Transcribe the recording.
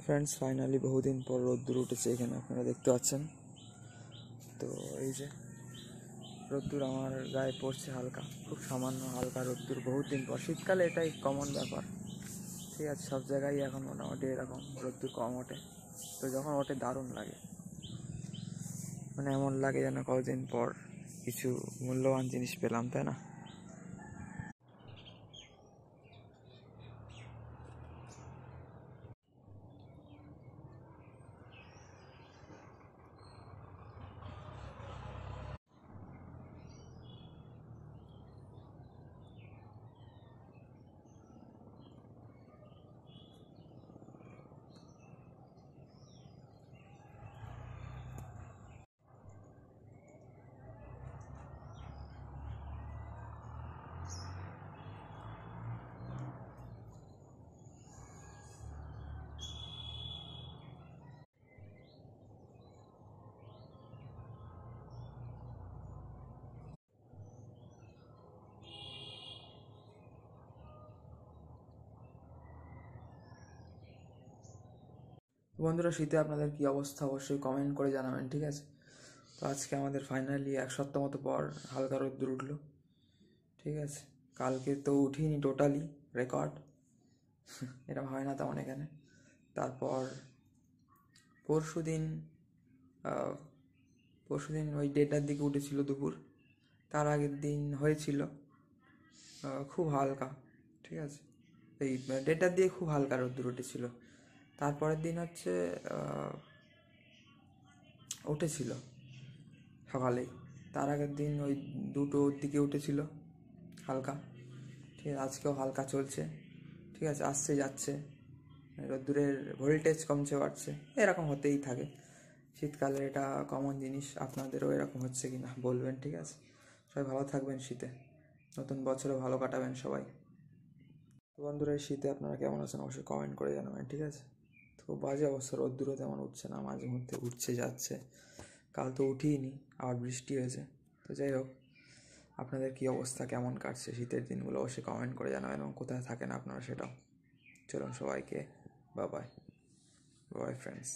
Friends, finally বহুদিন পর রোদ্দুর উঠেছে এখানে, আপনারা দেখতে পাচ্ছেন। তো এই যে রোদ্দুর আমার গায়ে পড়ছে হালকা, খুব সামান্য হালকা রোদ্দুর, বহুত দিন পর। শীতকালে এটাই কমন ব্যাপার, ঠিক আছে। সব জায়গায় এখন মোটামুটি এরকম রোদ্দুর কম ওঠে, তো যখন ওঠে দারুণ লাগে, মানে এমন লাগে যেন কতদিন পর কিছু মূল্যবান জিনিস পেলাম, তাই না? বন্ধুরা, শীতে আপনাদের কী অবস্থা অবশ্যই কমেন্ট করে জানাবেন, ঠিক আছে। তো আজকে আমাদের ফাইনালি এক সপ্তাহ মতো পর হালকা রোদ্দুর উঠলো, ঠিক আছে। কালকে তো উঠিনি টোটালি, রেকর্ড এরকম হয় না তেমন এখানে। তারপর পরশু দিন ওই 1:30টার দিকে উঠেছিল দুপুর। তার আগের দিন হয়েছিল খুব হালকা, ঠিক আছে। এই 1:30টার দিকে খুব হালকা রোদ্দুর উঠেছিল। তারপরের দিন হচ্ছে উঠেছিল সকালেই। তার আগের দিন ওই 2টোর দিকে উঠেছিল হালকা, ঠিক আছে। আজকেও হালকা চলছে, ঠিক আছে। আসছে যাচ্ছে, রোদ্দুরের ভোল্টেজ কমছে বাড়ছে, এরকম হতেই থাকে শীতকালে, এটা কমন জিনিস। আপনাদেরও এরকম হচ্ছে কি না বলবেন, ঠিক আছে। সবাই ভালো থাকবেন, শীতে নতুন বছরও ভালো কাটাবেন সবাই। তো বন্ধুরা, এই শীতে আপনারা কেমন আছেন অবশ্যই কমেন্ট করে জানাবেন, ঠিক আছে। তো বাজে অবস্থা, রোদ্দুরও তেমন উঠছে না, মাঝে মধ্যে উঠছে যাচ্ছে। কাল তো উঠিনি, আবার বৃষ্টি হয়েছে। তো যাই হোক, আপনাদের কী অবস্থা, কেমন কাটছে শীতের দিনগুলো অবশ্যই কমেন্ট করে জানাবেন, এবং কোথায় থাকেন আপনারা সেটাও। চলুন সবাইকে বাই বাই, বাই ফ্রেন্ডস।